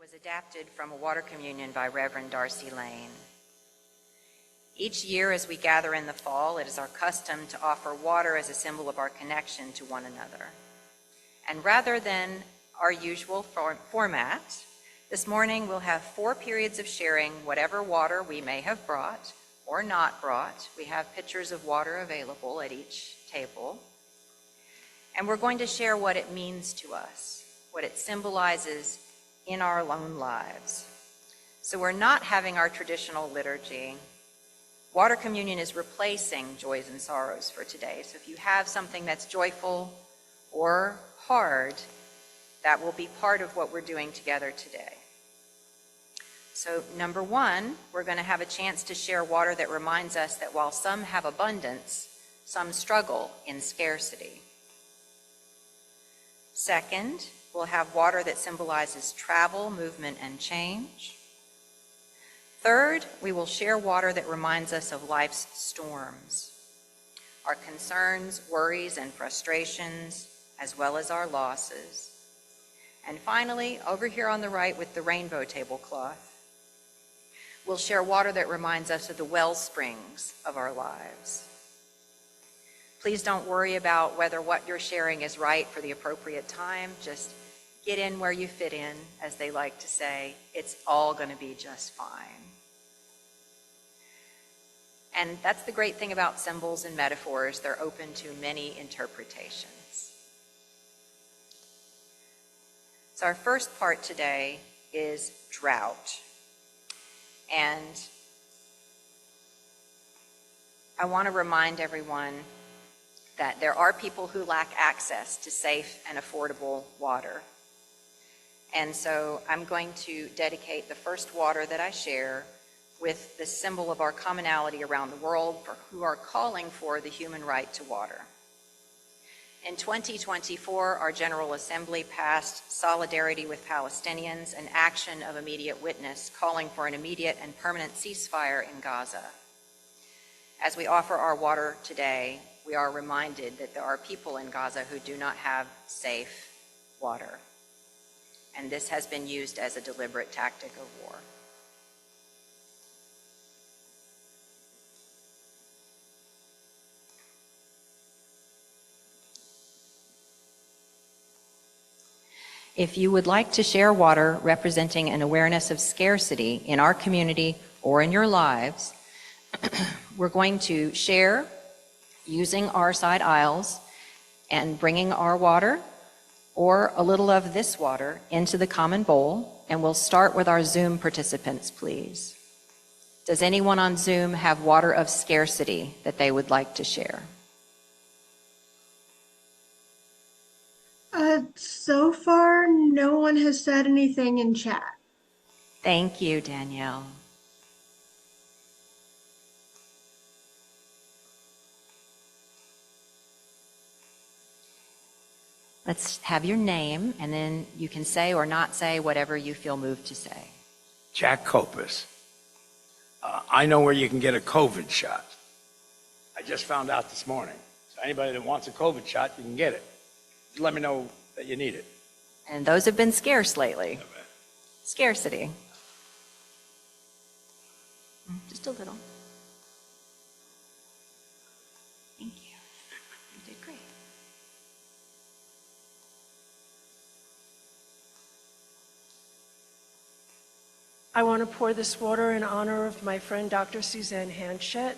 was adapted from a water communion by Reverend Darcey Laine. Each year as we gather in the fall, it is our custom to offer water as a symbol of our connection to one another. And rather than our usual format, this morning we'll have 4 periods of sharing whatever water we may have brought or not brought. We have pitchers of water available at each table. And we're going to share what it means to us, what it symbolizes in our own lives. So we're not having our traditional liturgy. Water communion is replacing joys and sorrows for today. So if you have something that's joyful or hard, that will be part of what we're doing together today. So number 1, we're going to have a chance to share water that reminds us that while some have abundance, some struggle in scarcity. Second, we'll have water that symbolizes travel, movement, and change. Third, we will share water that reminds us of life's storms, our concerns, worries, and frustrations, as well as our losses. And finally, over here on the right with the rainbow tablecloth, we'll share water that reminds us of the wellsprings of our lives. Please don't worry about whether what you're sharing is right for the appropriate time. Just get in where you fit in, as they like to say. It's all going to be just fine. And that's the great thing about symbols and metaphors. They're open to many interpretations. So our first part today is drought. And I want to remind everyone that there are people who lack access to safe and affordable water. And so I'm going to dedicate the first water that I share with the symbol of our commonality around the world who are calling for the human right to water. In 2024, our General Assembly passed Solidarity with Palestinians, an action of immediate witness calling for an immediate and permanent ceasefire in Gaza. As we offer our water today, we are reminded that there are people in Gaza who do not have safe water. And this has been used as a deliberate tactic of war. If you would like to share water representing an awareness of scarcity in our community or in your lives, we're going to share using our side aisles and bringing our water or a little of this water into the common bowl. And we'll start with our Zoom participants, please. Does anyone on Zoom have water of scarcity that they would like to share? So far, no one has said anything in chat. Thank you, Danielle. Let's have your name, and then you can say or not say whatever you feel moved to say. Jack Copus. I know where you can get a COVID shot. I just found out this morning. So anybody that wants a COVID shot, you can get it. Just let me know that you need it. And those have been scarce lately. Scarcity. Just a little. Thank you. You did great. I want to pour this water in honor of my friend Dr. Suzanne Hanchett.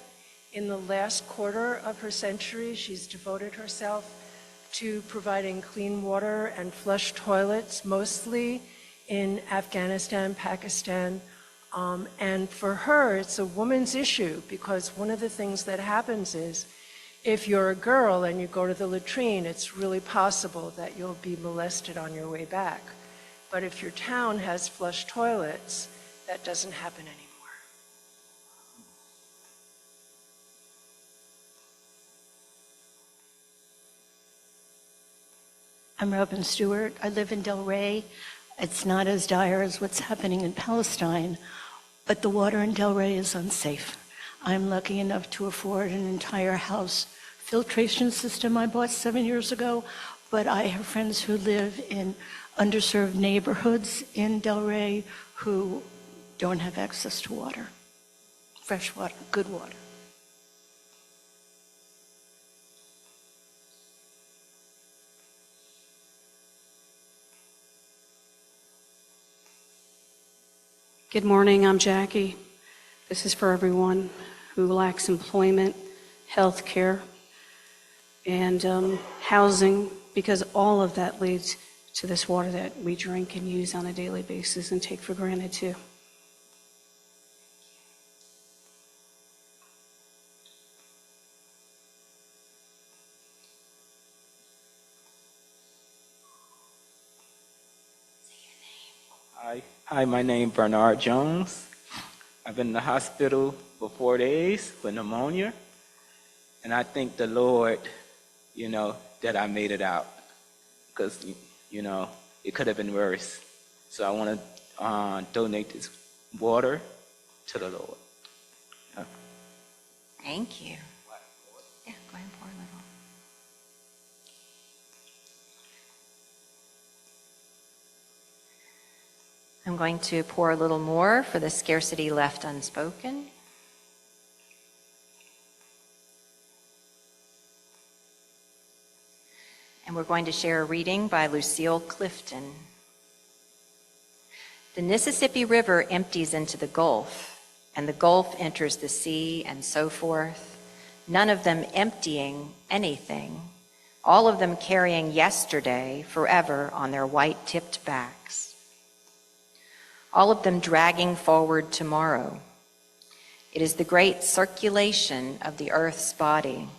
In the last quarter of her century, she's devoted herself to providing clean water and flush toilets, mostly in Afghanistan, Pakistan. And for her, it's a woman's issue, because one of the things that happens is if you're a girl and you go to the latrine, it's really possible that you'll be molested on your way back. But if your town has flush toilets, that doesn't happen anymore. I'm Robin Stewart. I live in Del Rey. It's not as dire as what's happening in Palestine, but the water in Del Rey is unsafe. I'm lucky enough to afford an entire house filtration system I bought 7 years ago, but I have friends who live in underserved neighborhoods in Delray who don't have access to water, fresh water, good water. Good morning, I'm Jackie. This is for everyone who lacks employment, health care, and housing, because all of that leads to this water that we drink and use on a daily basis and take for granted too. Hi, my name is Bernard Jones. I've been in the hospital for 4 days with pneumonia, and I thank the Lord, that I made it out, because, it could have been worse. So I want to donate this water to the Lord. Thank you. Yeah, go ahead and pour a little. I'm going to pour a little more for the scarcity left unspoken. And we're going to share a reading by Lucille Clifton. The Mississippi River empties into the Gulf, and the Gulf enters the sea, and so forth, none of them emptying anything, all of them carrying yesterday forever on their white-tipped backs. All of them dragging forward tomorrow. It is the great circulation of the earth's body.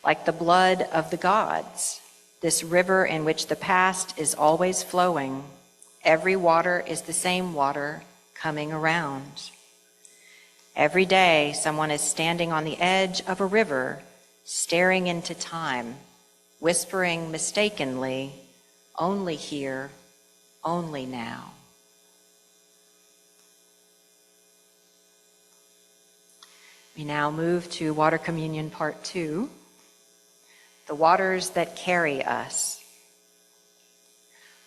Like the blood of the gods, this river in which the past is always flowing, every water is the same water coming around. Every day, someone is standing on the edge of a river, staring into time, whispering mistakenly, only here, only now. We now move to Water Communion Part 2, the waters that carry us.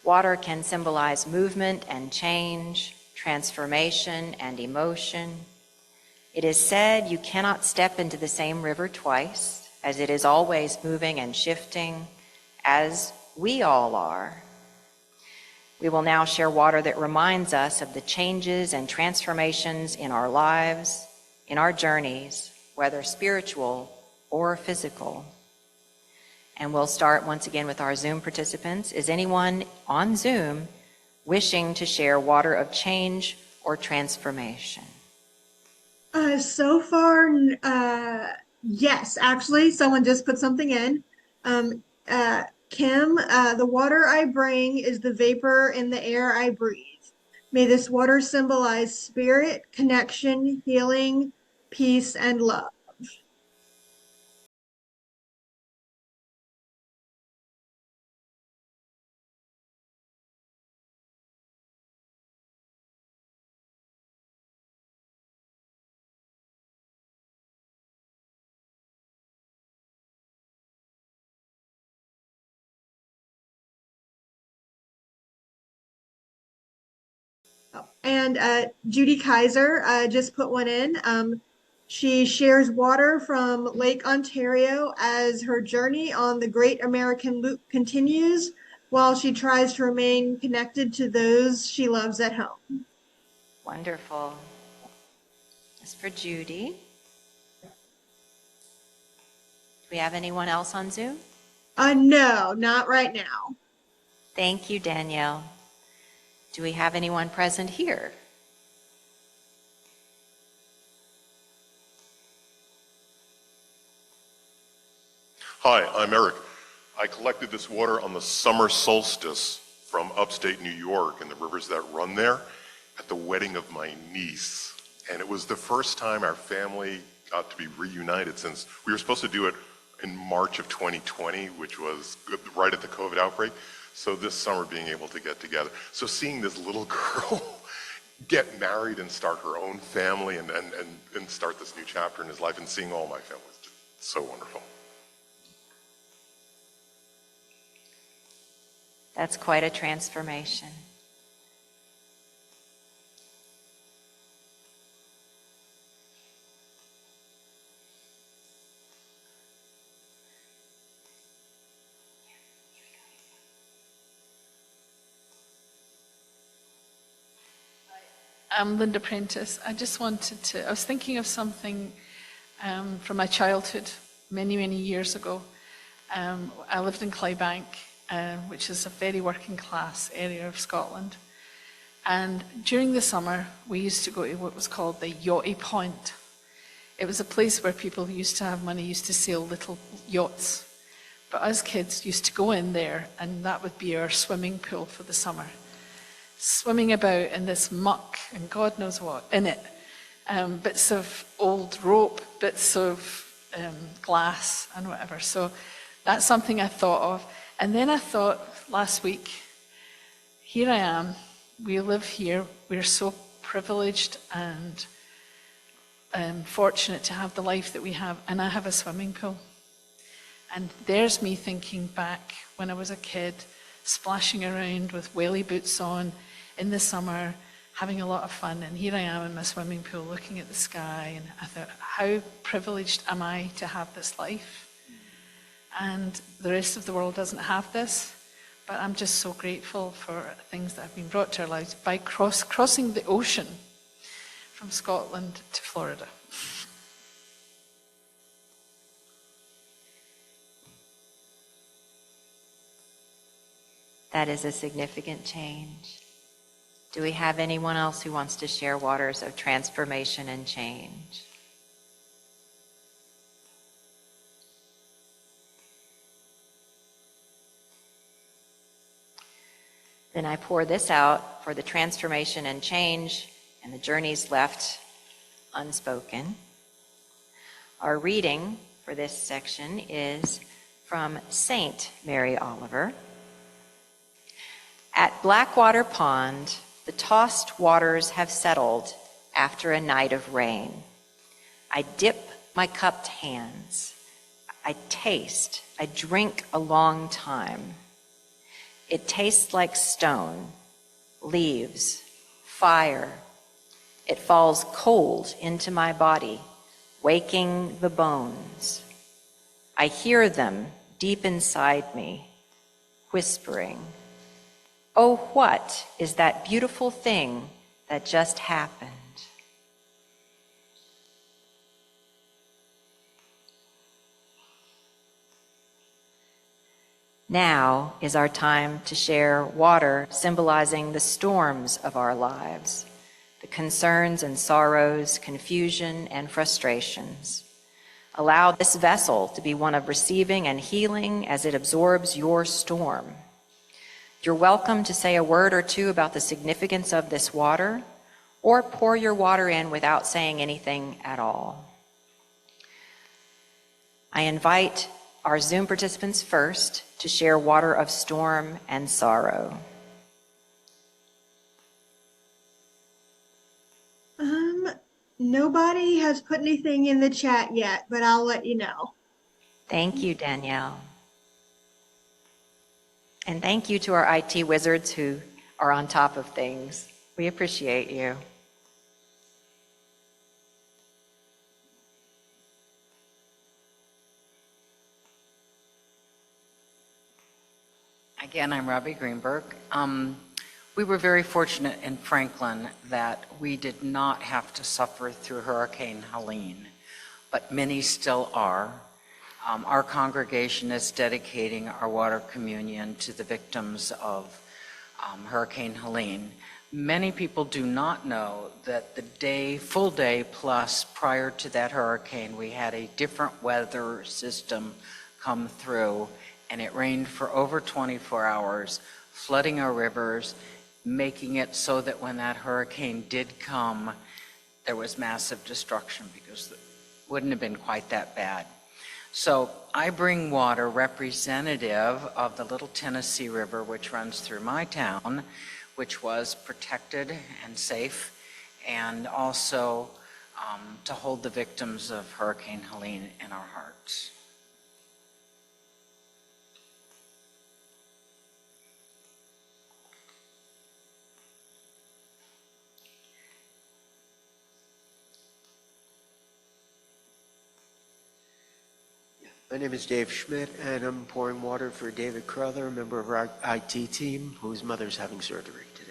Water can symbolize movement and change, transformation and emotion. It is said you cannot step into the same river twice, as it is always moving and shifting, as we all are. We will now share water that reminds us of the changes and transformations in our lives, in our journeys, whether spiritual or physical. And we'll start once again with our Zoom participants. Is anyone on Zoom wishing to share water of change or transformation? So far, yes, actually, someone just put something in. Kim, the water I bring is the vapor in the air I breathe. May this water symbolize spirit, connection, healing, peace, and love. And Judy Kaiser just put one in. She shares water from Lake Ontario as her journey on the Great American Loop continues while she tries to remain connected to those she loves at home. Wonderful. That's for Judy. Do we have anyone else on Zoom? No, not right now. Thank you, Danielle. Do we have anyone present here? Hi, I'm Eric. I collected this water on the summer solstice from upstate New York and the rivers that run there at the wedding of my niece. And it was the first time our family got to be reunited since we were supposed to do it in March of 2020, which was right at the COVID outbreak. So this summer being able to get together. So seeing this little girl get married and start her own family and start this new chapter in his life and seeing all my family was just so wonderful. That's quite a transformation. I'm Linda Prentice. I was thinking of something from my childhood many, many years ago. I lived in Clybank, which is a very working class area of Scotland. And during the summer, we used to go to what was called the Yachty Point. It was a place where people who used to have money used to sail little yachts. But us kids used to go in there, and that would be our swimming pool for the summer. Swimming about in this muck and God knows what in it. Bits of old rope, bits of glass and whatever. So that's something I thought of. And then I thought last week, here I am, we live here, we're so privileged and fortunate to have the life that we have, and I have a swimming pool. And there's me thinking back when I was a kid, splashing around with whaley boots on in the summer, having a lot of fun, and here I am in my swimming pool looking at the sky, and I thought, how privileged am I to have this life? And the rest of the world doesn't have this, but I'm just so grateful for things that have been brought to our lives by crossing the ocean from Scotland to Florida. That is a significant change. Do we have anyone else who wants to share waters of transformation and change? Then I pour this out for the transformation and change and the journeys left unspoken. Our reading for this section is from Saint Mary Oliver. At Blackwater Pond, the tossed waters have settled after a night of rain. I dip my cupped hands. I taste. I drink a long time. It tastes like stone, leaves, fire. It falls cold into my body, waking the bones. I hear them deep inside me, whispering, "Oh, what is that beautiful thing that just happened?" Now is our time to share water symbolizing the storms of our lives, the concerns and sorrows, confusion and frustrations. Allow this vessel to be one of receiving and healing as it absorbs your storm. You're welcome to say a word or two about the significance of this water, or pour your water in without saying anything at all. I invite our Zoom participants first to share water of storm and sorrow. Nobody has put anything in the chat yet, but I'll let you know. Thank you, Danielle. And thank you to our IT wizards who are on top of things. We appreciate you. Again, I'm Robbie Greenberg. We were very fortunate in Franklin that we did not have to suffer through Hurricane Helene, but many still are. Our congregation is dedicating our water communion to the victims of Hurricane Helene. Many people do not know that the full day plus prior to that hurricane, we had a different weather system come through, and it rained for over 24 hours, flooding our rivers, making it so that when that hurricane did come, there was massive destruction because it wouldn't have been quite that bad. So I bring water representative of the Little Tennessee River, which runs through my town, which was protected and safe, and also to hold the victims of Hurricane Helene in our hearts. My name is Dave Schmidt, and I'm pouring water for David Crowther, a member of our IT team, whose mother's having surgery today.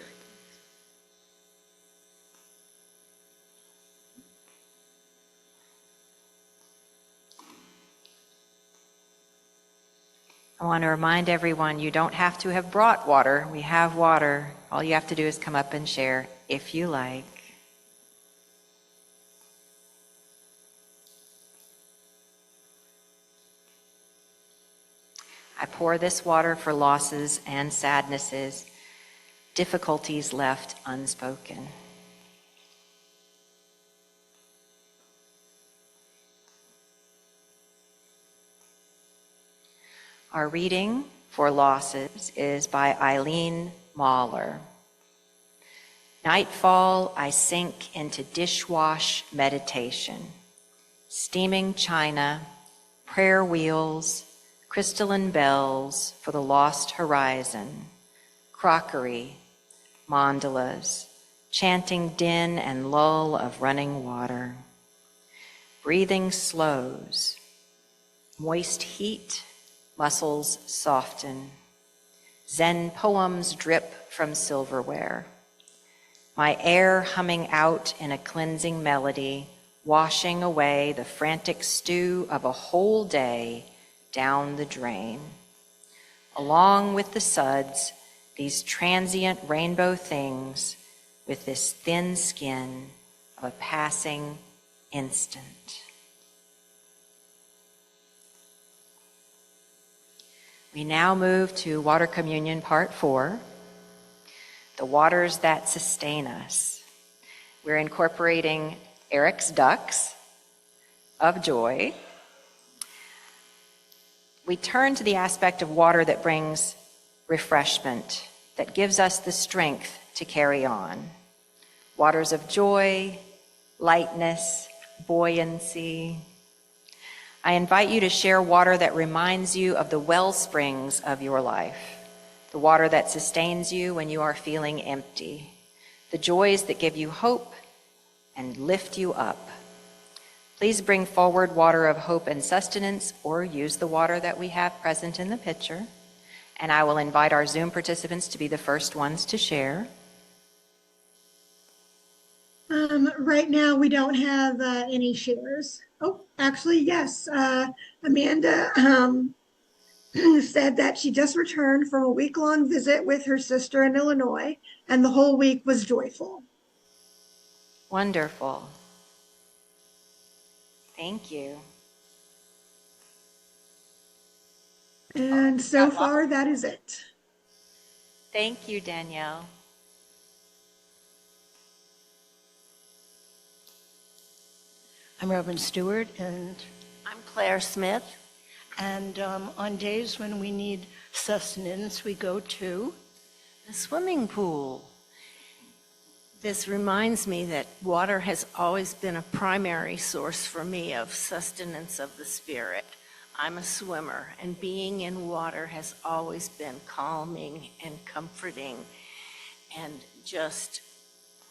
I want to remind everyone you don't have to have brought water. We have water. All you have to do is come up and share if you like. I pour this water for losses and sadnesses, difficulties left unspoken. Our reading for losses is by Eileen Mahler. Nightfall, I sink into dishwash meditation, steaming china, prayer wheels, crystalline bells for the lost horizon, crockery, mandalas, chanting din and lull of running water. Breathing slows, moist heat, muscles soften. Zen poems drip from silverware. My air humming out in a cleansing melody, washing away the frantic stew of a whole day down the drain. Along with the suds, these transient rainbow things with this thin skin of a passing instant. We now move to Water Communion Part 4, the waters that sustain us. We're incorporating Eric's ducks of joy. We turn to the aspect of water that brings refreshment, that gives us the strength to carry on. Waters of joy, lightness, buoyancy. I invite you to share water that reminds you of the wellsprings of your life, the water that sustains you when you are feeling empty, the joys that give you hope and lift you up. Please bring forward water of hope and sustenance, or use the water that we have present in the pitcher. And I will invite our Zoom participants to be the first ones to share. Right now, we don't have any shares. Oh, actually, yes. Amanda said that she just returned from a week-long visit with her sister in Illinois, and the whole week was joyful. Wonderful. Thank you. And so far, that is it. Thank you, Danielle. I'm Reverend Stewart, and I'm Claire Smith. And on days when we need sustenance, we go to the swimming pool. This reminds me that water has always been a primary source for me of sustenance of the spirit. I'm a swimmer, and being in water has always been calming and comforting and just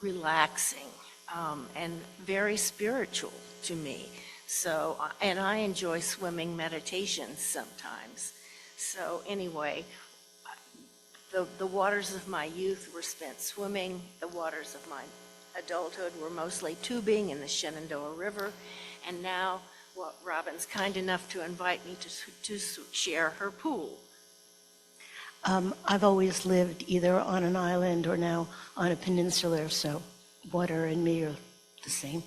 relaxing and very spiritual to me. So, and I enjoy swimming meditations sometimes. So anyway, the waters of my youth were spent swimming. The waters of my adulthood were mostly tubing in the Shenandoah River. And now, well, Robin's kind enough to invite me to share her pool. I've always lived either on an island or now on a peninsula, so water and me are the same.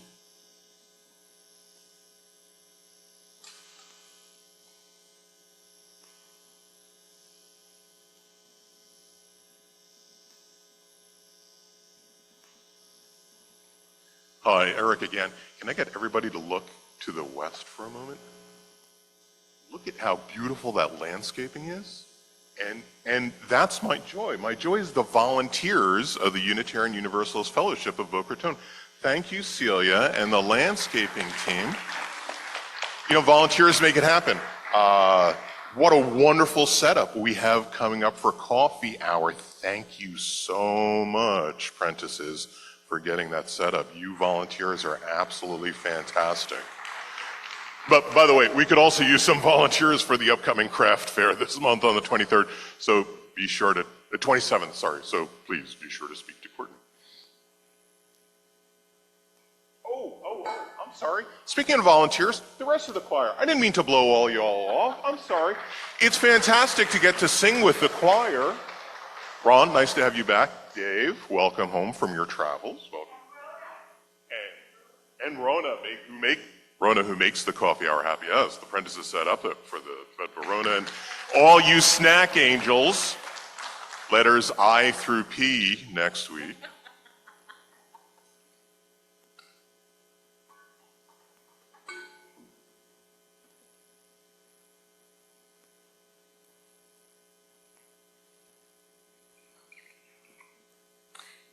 Hi, Eric again. Can I get everybody to look to the west for a moment? Look at how beautiful that landscaping is. And that's my joy. My joy is the volunteers of the Unitarian Universalist Fellowship of Boca Raton. Thank you, Celia, and the landscaping team. You know, volunteers make it happen. What a wonderful setup we have coming up for coffee hour. Thank you so much, Prentices, for getting that set up. You volunteers are absolutely fantastic. But by the way, we could also use some volunteers for the upcoming craft fair this month on the 23rd. So be sure to, the 27th, sorry. So please be sure to speak to Courtney. Oh, I'm sorry. Speaking of volunteers, the rest of the choir. I didn't mean to blow all y'all off. I'm sorry. It's fantastic to get to sing with the choir. Ron, nice to have you back. Dave, welcome home from your travels. Welcome. And Rona, who makes the coffee hour happy. Yes, the apprentices set up for Rona. And all you snack angels, letters I through P next week.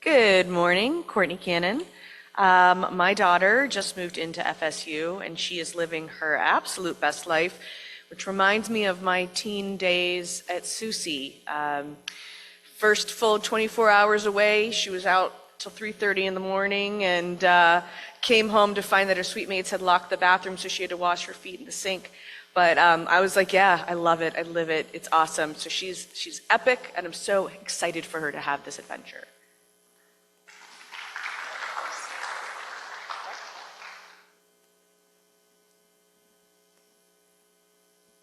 Good morning, Courtney Cannon. My daughter just moved into FSU and she is living her absolute best life, which reminds me of my teen days at Susie. First full 24 hours away, she was out till 3:30 in the morning and came home to find that her suite mates had locked the bathroom, so she had to wash her feet in the sink. But I was like, yeah, I love it, I live it, it's awesome. So she's epic and I'm so excited for her to have this adventure.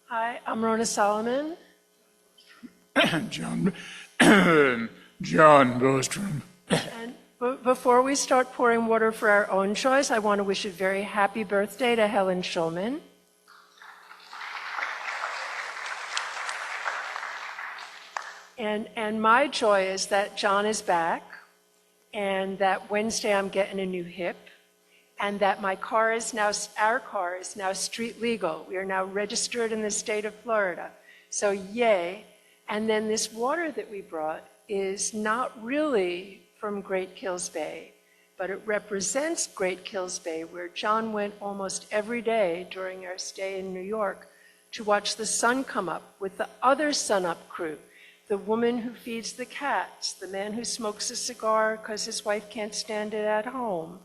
Hi, I'm Rona Solomon. John Bostrom. And before we start pouring water for our own choice, I want to wish a very happy birthday to Helen Schulman. And my joy is that John is back, and that Wednesday I'm getting a new hip, and that our car is now street legal. We are now registered in the state of Florida. So yay. And then this water that we brought is not really from Great Kills Bay, but it represents Great Kills Bay, where John went almost every day during our stay in New York to watch the sun come up with the other sunup crew, the woman who feeds the cats, the man who smokes a cigar because his wife can't stand it at home,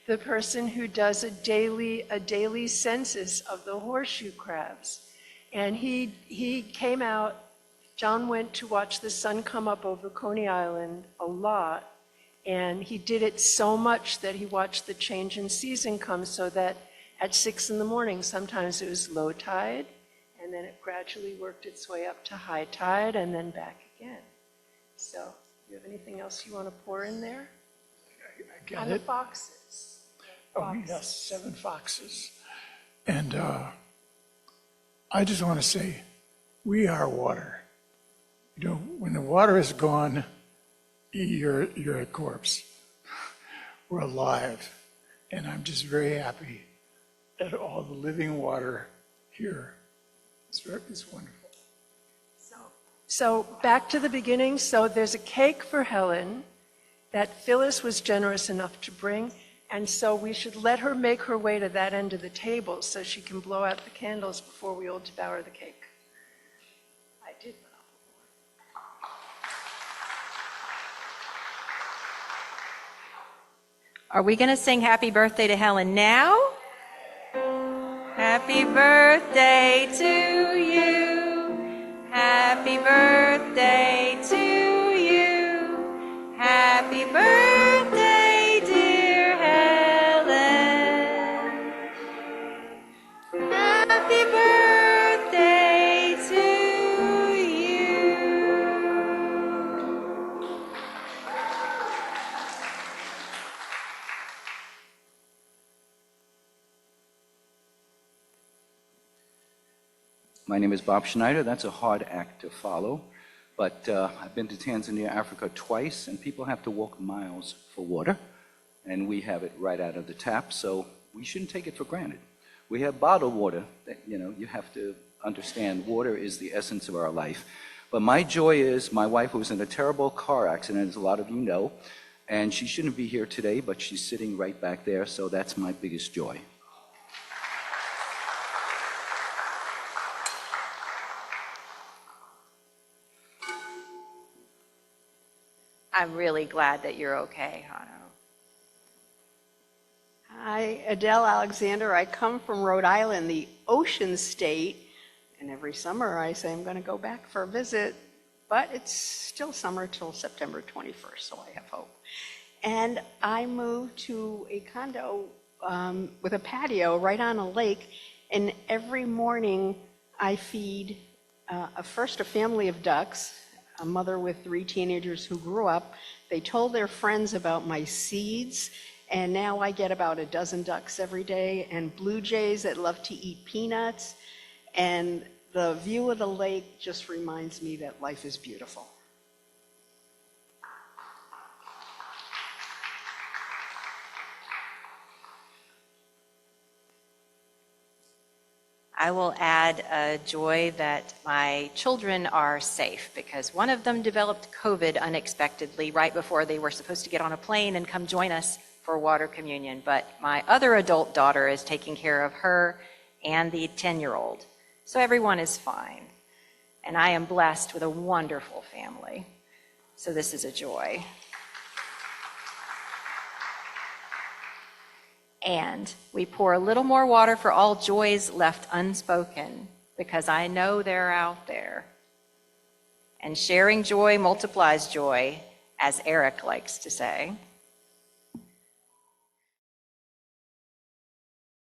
the person who does a daily census of the horseshoe crabs. And he came out, John went to watch the sun come up over Coney Island a lot, and he did it so much that he watched the change in season come, so that at 6 in the morning, sometimes it was low tide, and then it gradually worked its way up to high tide, and then back again. So, do you have anything else you want to pour in there? I get On it. the foxes. Oh, yes, 7 foxes. And I just want to say, we are water. You know, when the water is gone, you're a corpse. We're alive. And I'm just very happy at all the living water here. It's wonderful. So back to the beginning. So there's a cake for Helen that Phyllis was generous enough to bring. And so we should let her make her way to that end of the table so she can blow out the candles before we all devour the cake. I did. Are we going to sing happy birthday to Helen now? Happy birthday to you. Happy birthday to you. Happy birthday, dear Helen. Happy birthday to you. My name is Bob Schneider. That's a hard act to follow, but I've been to Tanzania, Africa twice, and people have to walk miles for water, and we have it right out of the tap, so we shouldn't take it for granted. We have bottled water that, you have to understand water is the essence of our life. But my joy is my wife was in a terrible car accident, as a lot of you know, and she shouldn't be here today, but she's sitting right back there, so that's my biggest joy. I'm really glad that you're okay, Hano. Hi, Adele Alexander. I come from Rhode Island, the ocean state, and every summer I say I'm going to go back for a visit, but it's still summer till September 21st, so I have hope. And I moved to a condo with a patio right on a lake, and every morning I feed first a family of ducks, a mother with 3 teenagers who grew up. They told their friends about my seeds, and now I get about a dozen ducks every day, and blue jays that love to eat peanuts. And the view of the lake just reminds me that life is beautiful. I will add a joy that my children are safe, because one of them developed COVID unexpectedly right before they were supposed to get on a plane and come join us for water communion. But my other adult daughter is taking care of her and the 10-year-old. So everyone is fine. And I am blessed with a wonderful family. So this is a joy. And we pour a little more water for all joys left unspoken, because I know they're out there. And sharing joy multiplies joy, as Eric likes to say.